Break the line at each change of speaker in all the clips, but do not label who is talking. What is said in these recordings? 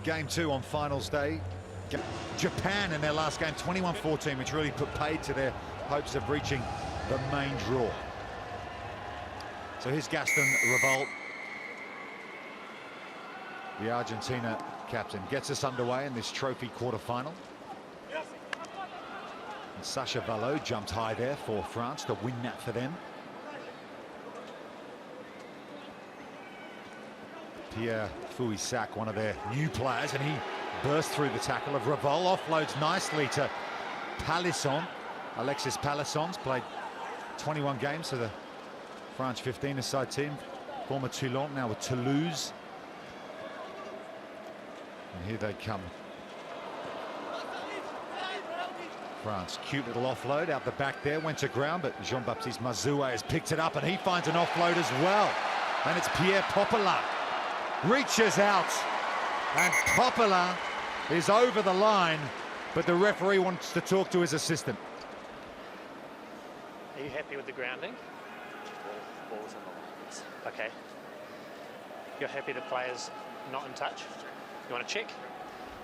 Game 2 on finals day. Japan in their last game, 21-14, which really put paid to their hopes of reaching the main draw. So here's Gaston Revolt, the Argentina captain, gets us underway in this trophy quarter-final. And Sacha Vallot jumped high there for France to win that for them. Pierre Fouissac, one of their new players, and he burst through the tackle of Revolt, offloads nicely to Palisson. Alexis Palisson's played 21 games for the France 15-a-side team, former Toulon, now with Toulouse. And here they come. France, cute little offload out the back there, went to ground, but Jean-Baptiste Mazoua has picked it up and he finds an offload as well. And it's Pierre Popela. Reaches out, and Popela is over the line, but the referee wants to talk to his assistant.
Are you happy with the grounding?
Balls on the lines.
Okay. You're happy the player's not in touch? You want to check?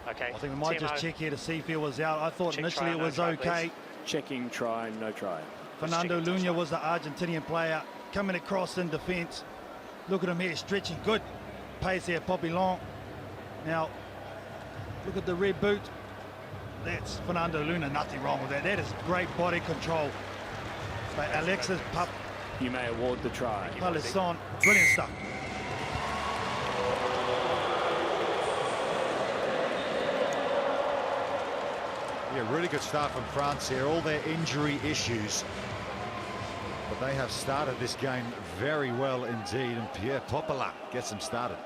Okay.
I think we might just check here to see if he was out. I thought initially it was okay.
Checking, try, no try.
Fernando Luna was the Argentinian player coming across in defence. Look at him here, stretching good pace here, Popelon. Now, look at the red boot. That's Fernando Luna, nothing wrong with that. That is great body control. But Alexis
You may award the try.
Palisson, brilliant stuff.
Yeah, really good start from France here. All their injury issues, but they have started this game very well indeed, and Pierre Popela gets them started.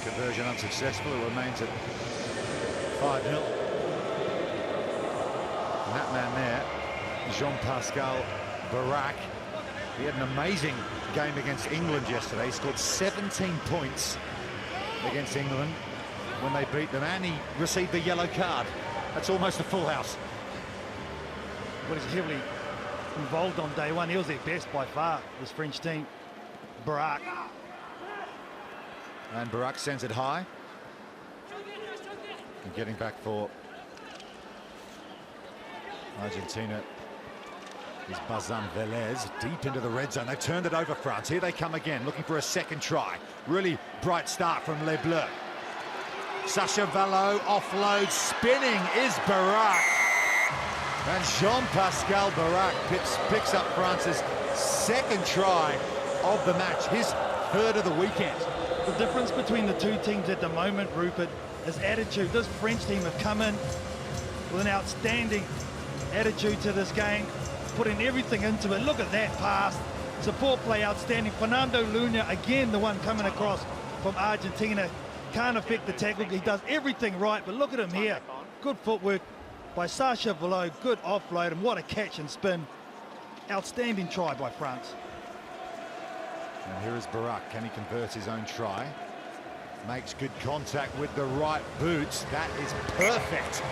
Conversion unsuccessful. It remains at 5-0. And that man there, Jean-Pascal Barak, he had an amazing game against England yesterday. He scored 17 points against England when they beat them, and he received the yellow card. That's almost a full house.
Well, he's heavily involved on day one. He was their best by far, this French team. Barak.
And Barak sends it high. And getting back for Argentina is Bazan Velez, deep into the red zone. They've turned it over France. Here they come again, looking for a second try. Really bright start from Les Bleus. Sacha Vallot offloads, spinning is Barak. And Jean-Pascal Barak picks up France's second try of the match, his third of the weekend.
The difference between the two teams at the moment, Rupert, is attitude. This French team have come in with an outstanding attitude to this game, putting everything into it. Look at that pass. Support play outstanding. Fernando Luna, again, the one coming across from Argentina. Can't affect the tackle. He does everything right, but look at him here. Good footwork by Sacha Vallot. Good offload, and what a catch and spin. Outstanding try by France.
And here is Barak. Can he convert his own try? Makes good contact with the right boots. That is perfect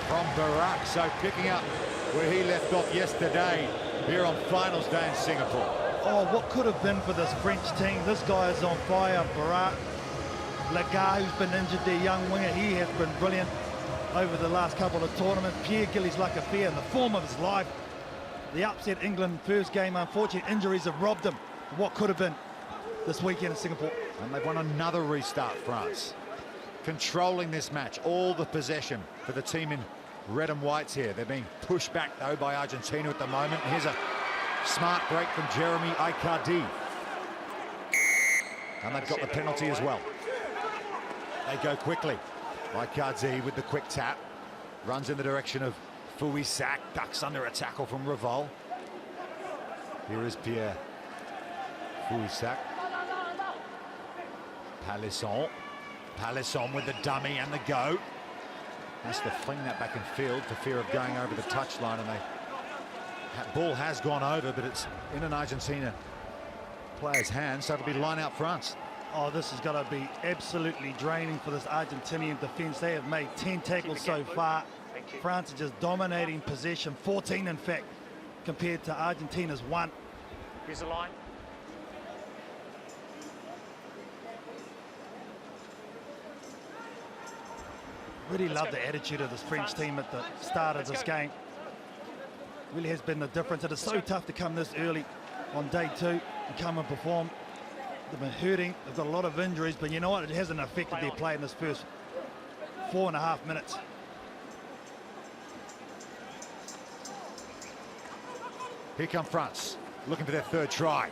from Barak. So picking up where he left off yesterday here on finals day in Singapore.
Oh, what could have been for this French team. This guy is on fire. Barak. Lagarde, who's been injured, their young winger, he has been brilliant over the last couple of tournaments. Pierre Gillies Lacafere in the form of his life. The upset England first game, unfortunate injuries have robbed him. What could have been this weekend in Singapore.
And they've won another restart, France. Controlling this match, all the possession for the team in red and whites here. They're being pushed back, though, by Argentina at the moment. Here's a smart break from Jeremy Icardi. And they've got the penalty as well. They go quickly. Icardi with the quick tap. Runs in the direction of Fouissac. Ducks under a tackle from Revolt. Here is Pierre Fouissac. Palisson. Palisson with the dummy and the go. Has to fling that back in field for fear of going over the touchline, and that ball has gone over, but it's in an Argentina player's hands, so it'll be line out France.
Oh, this is going to be absolutely draining for this Argentinian defence. They have made 10 tackles so far.
Thank you.
France are just dominating possession, 14 in fact, compared to Argentina's 1.
Here's the line.
Really love the attitude of this French team at the start of this game. Really has been the difference. It is so tough to come this early on day 2 and come and perform. They've been hurting. They've got a lot of injuries, but you know what? It hasn't affected their play in this first 4.5 minutes.
Here come France, looking for their 3rd try.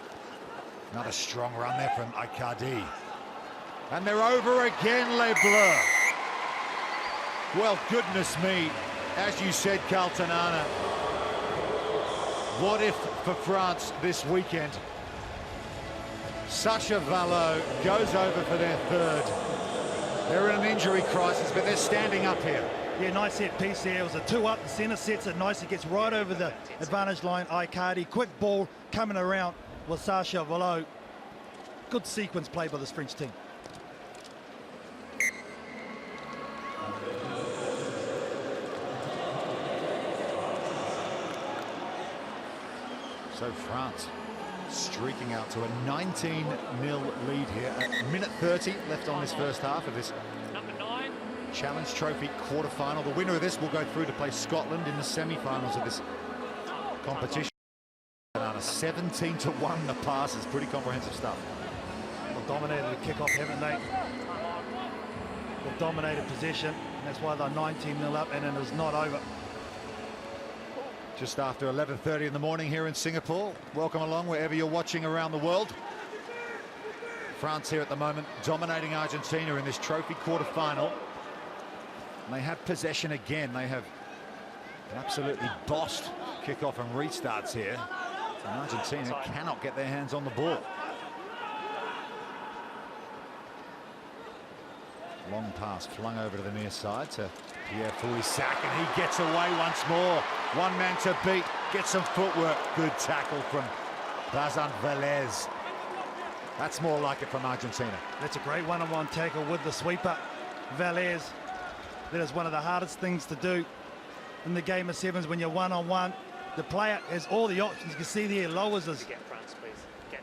Another strong run there from Icardi. And they're over again, Les Bleus. Well, goodness me, as you said, Carlton Arna, what if for France this weekend? Sacha Valot goes over for their 3rd. They're in an injury crisis, but they're standing up here.
Yeah, nice set piece there. It was a 2-up. The centre sets it nicely, gets right over the advantage line. Icardi, quick ball coming around with Sacha Valot. Good sequence play by this French team.
So France streaking out to a 19-0 lead here. A minute 30 left on this first half of this
Number 9.
Challenge Trophy quarter-final. The winner of this will go through to play Scotland in the semi-finals of this competition. 17-1 the passes. Pretty comprehensive stuff.
They've dominated the kick-off, haven't they? They've dominated possession, and that's why they're 19-0 up, and it is not over.
Just after 11:30 in the morning here in Singapore. Welcome along wherever you're watching around the world. France here at the moment dominating Argentina in this trophy quarter-final. And they have possession again. They have absolutely bossed kickoff and restarts here. And Argentina cannot get their hands on the ball. Long pass flung over to the near side to Pierre Fouissac, and he gets away once more. One man to beat, gets some footwork. Good tackle from Bazan Velez. That's more like it from Argentina.
That's a great one-on-one tackle with the sweeper, Velez. That is one of the hardest things to do in the game of sevens when you're one-on-one. The player has all the options. You can see there, lowers his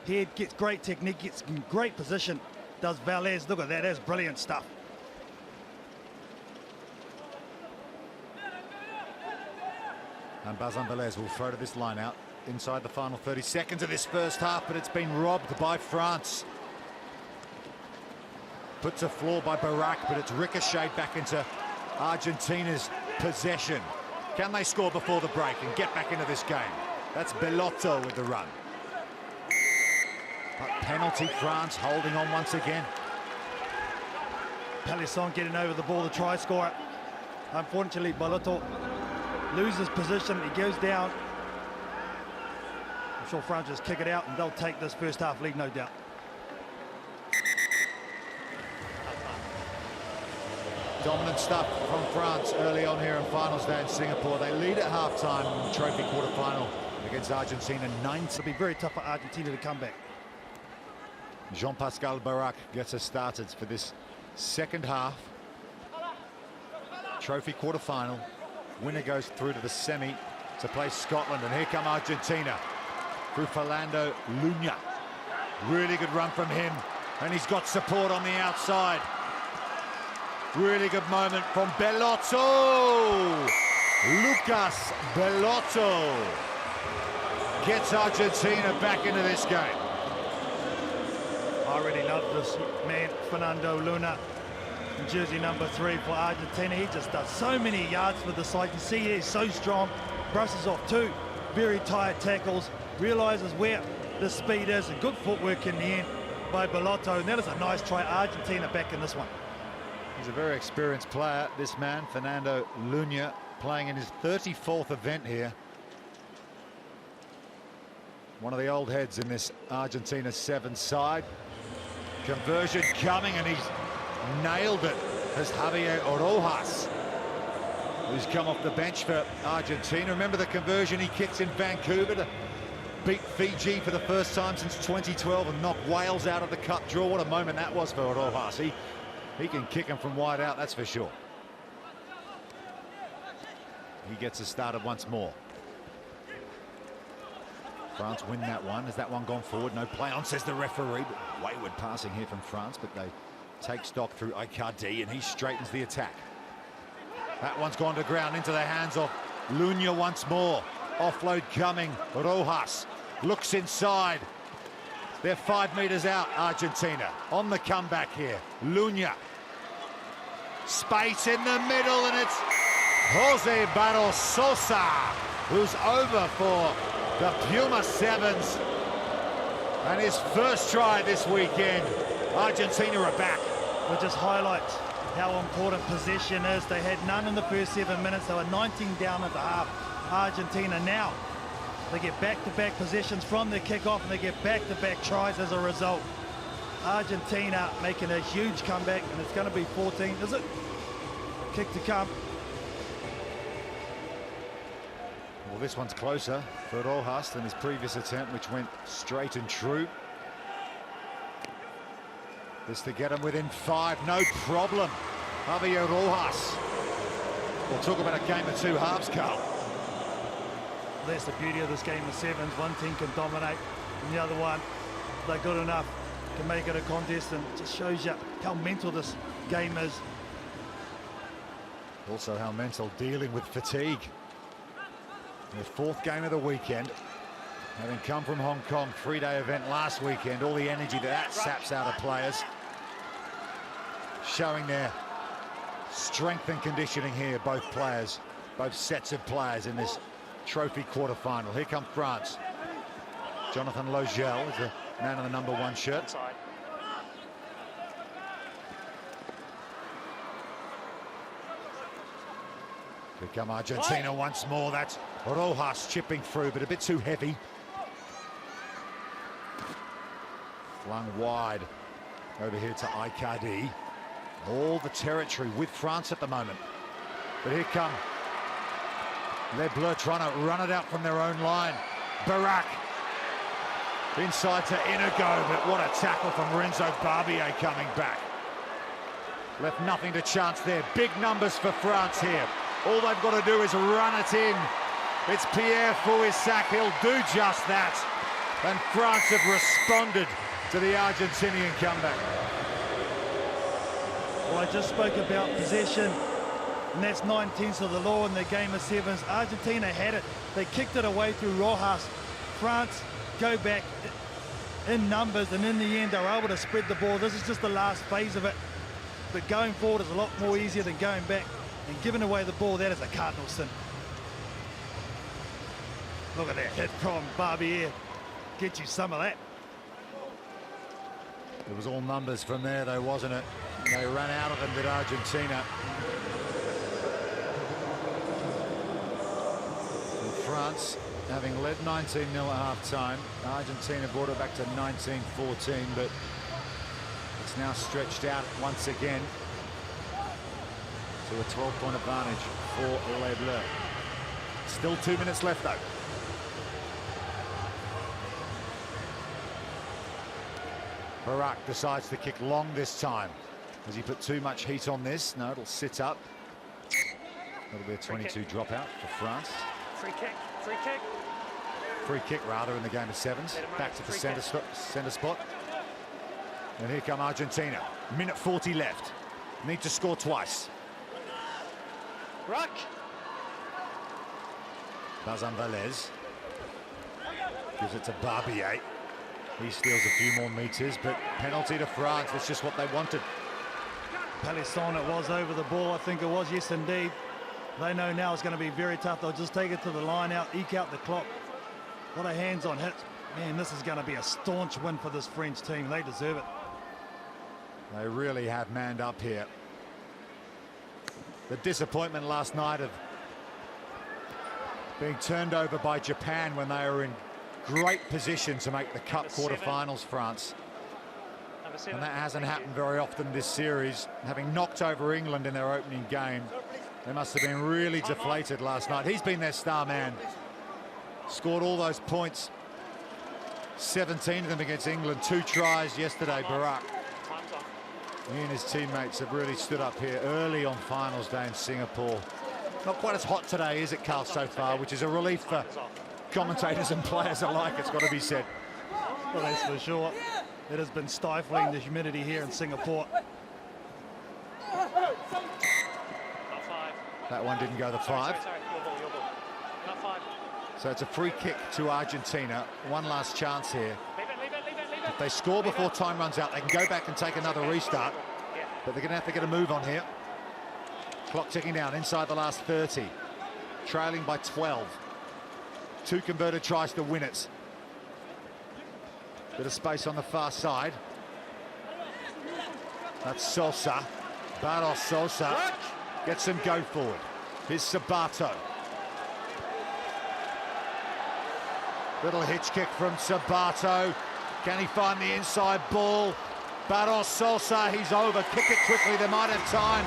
head, gets great technique, gets in great position. Does Velez. Look at that, that's brilliant stuff.
And Bazan Velez will throw to this line out inside the final 30 seconds of this first half, but it's been robbed by France. Put to floor by Barak, but it's ricocheted back into Argentina's possession. Can they score before the break and get back into this game? That's Bellotto with the run. But penalty, France holding on once again.
Palisson getting over the ball, the try scorer. Unfortunately, Bellotto loses position, he goes down. I'm sure France just kick it out and they'll take this first half lead, no doubt.
Dominant stuff from France early on here in finals day in Singapore. They lead at half-time in the trophy quarter-final against Argentina. It'll
be very tough for Argentina to come back.
Jean-Pascal Barak gets us started for this second half. Trophy quarter-final. Winner goes through to the semi to play Scotland, and here come Argentina through Fernando Luna. Really good run from him, and he's got support on the outside. Really good moment from Bellotto. Lucas Bellotto gets Argentina back into this game.
I really love this man, Fernando Luna. Jersey number 3 for Argentina. He just does so many yards for the side. You see he's so strong, brushes off 2 very tight tackles, realizes where the speed is, and good footwork in the end by Bellotto, and that is a nice try. Argentina back in this one.
He's a very experienced player, this man, Fernando Luna, playing in his 34th event here. One of the old heads in this Argentina 7 side. Conversion coming, and he's nailed it as Javier Orojas, who's come off the bench for Argentina. Remember the conversion he kicks in Vancouver to beat Fiji for the first time since 2012 and knock Wales out of the cup draw. What a moment that was for Orojas. He can kick him from wide out, that's for sure. He gets us started once more. France win that one. Has that one gone forward? No play on, says the referee. But wayward passing here from France, but they take stock through Icardi, and he straightens the attack. That one's gone to ground into the hands of Lunya once more. Offload coming. Rojas looks inside. They're 5 meters out, Argentina. On the comeback here. Lunya. Space in the middle, and it's Jose Barros Sosa who's over for the Puma Sevens. And his first try this weekend. Argentina are back.
Which just highlights how important possession is. They had none in the first 7 minutes. They were 19 down at the half. Argentina now, they get back-to-back possessions from their kickoff, and they get back-to-back tries as a result. Argentina making a huge comeback, and it's going to be 14, is it? Kick to come.
Well, this one's closer for Rojas than his previous attempt, which went straight and true. This to get him within 5, no problem. Javier Rojas. We'll talk about a game of 2 halves, Carl.
That's the beauty of this game of sevens. One team can dominate, and the other one, they're good enough to make it a contest, and it just shows you how mental this game is.
Also how mental dealing with fatigue. Their 4th game of the weekend. Having come from Hong Kong, 3-day event last weekend, all the energy that saps out of players. Showing their strength and conditioning here, both players, both sets of players in this trophy quarter-final. Here come France. Jonathan Logel is the man in the number 1 shirt.
Inside.
Here come Argentina once more. That's Rojas chipping through, but a bit too heavy. Flung wide over here to Icardi. All the territory with France at the moment. But here come Les Bleus trying to run it out from their own line. Barak inside to Inigo, but what a tackle from Renzo Barbier coming back. Left nothing to chance there. Big numbers for France here. All they've got to do is run it in. It's Pierre Fouissac. He'll do just that. And France have responded to the Argentinian comeback.
Well, I just spoke about possession, and that's 9/10 of the law in the game of sevens. Argentina had it. They kicked it away through Rojas. France go back in numbers, and in the end, they were able to spread the ball. This is just the last phase of it. But going forward is a lot more easier than going back. And giving away the ball, that is a cardinal sin. Look at that hit from Barbier. Get you some of that.
It was all numbers from there, though, wasn't it? They ran out of them, did Argentina. And France, having led 19-0 at half-time, Argentina brought it back to 19-14, but it's now stretched out once again to a 12-point advantage for Les Bleus. Still 2 minutes left, though. Barak decides to kick long this time. Has he put too much heat on this? No, it'll sit up. That'll be a 22 dropout for France.
Free kick, free kick.
Free kick, rather, in the game of sevens. Back to the centre spot. And here come Argentina. Minute 40 left. Need to score twice.
Ruck.
Bazan Velez gives it to Barbier. He steals a few more meters, but penalty to France. That's just what they wanted.
Palisson, it was over the ball, I think it was, yes indeed. They know now it's going to be very tough. They'll just take it to the line out, eke out the clock. What a hands-on hit. Man, this is going to be a staunch win for this French team. They deserve it.
They really have manned up here. The disappointment last night of being turned over by Japan when they were in great position to make the Cup quarterfinals, France. And that hasn't happened very often this series. Having knocked over England in their opening game, they must have been really deflated last night. He's been their star man. Scored all those points. 17 of them against England. 2 tries yesterday, Barak. He and his teammates have really stood up here early on finals day in Singapore. Not quite as hot today, is it, Carl, so far, which is a relief for commentators and players alike, it's got to be said.
Well, that's for sure. It has been stifling, the humidity here in Singapore.
Not 5.
That one didn't go the 5.
Sorry. Your ball. Not 5.
So it's a free kick to Argentina. One last chance here.
Leave it.
If they score before time runs out, they can go back and take another restart.
Yeah.
But they're going to have to get a move on here. Clock ticking down inside the last 30. Trailing by 12. 2 converted tries to win it. Bit of space on the far side. That's Sosa. Barros Sosa gets him go forward. Here's Sabato. Little hitch kick from Sabato. Can he find the inside ball? Barros Sosa, he's over. Kick it quickly, they might have time.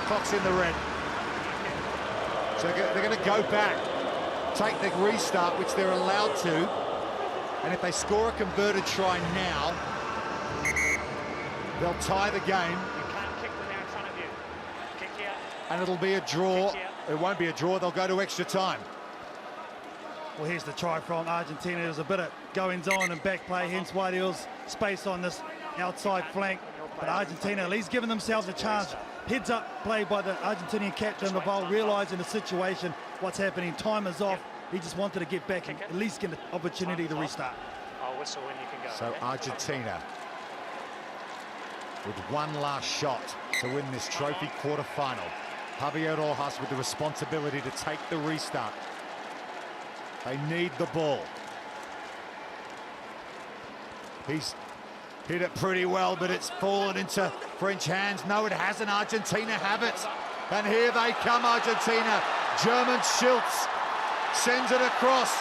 Clock's in the red. So they're going to go back, take the restart, which they're allowed to. And if they score a converted try now, they'll tie the game.
You can't kick when they're in front of you. Kick here.
And it'll be a draw. It won't be a draw, they'll go to extra time.
Well, here's the try from Argentina. There's a bit of goings-on and back play, hence why there was space on this outside flank. But Argentina at least giving themselves a chance. Heads up play by the Argentinian captain, Naval, realising the situation, what's happening. Time is off. He just wanted to get back and at least get an opportunity to restart.
I'll whistle when you can go.
So Argentina with one last shot to win this trophy quarter-final. Javier Rojas with the responsibility to take the restart. They need the ball. He's hit it pretty well, but it's fallen into French hands. No, it hasn't. Argentina have it. And here they come, Argentina. German Schultz sends it across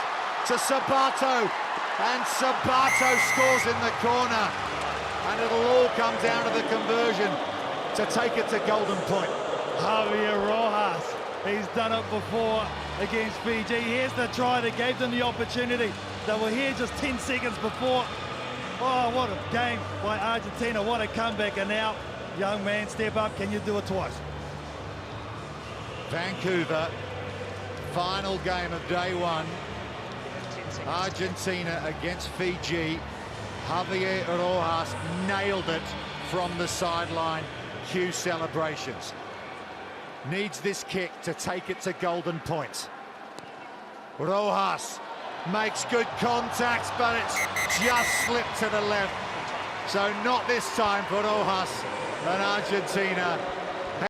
to Sabato. And Sabato scores in the corner. And it'll all come down to the conversion to take it to golden point.
Javier Rojas, he's done it before against Fiji. Here's the try that gave them the opportunity. They were here just 10 seconds before. Oh, what a game by Argentina. What a comeback. And now, young man, step up. Can you do it twice?
Vancouver, final game of day one. Argentina against Fiji. Javier Rojas nailed it from the sideline. Cue celebrations. Needs this kick to take it to golden point. Rojas makes good contact, but it's just slipped to the left. So not this time for Rojas, and Argentina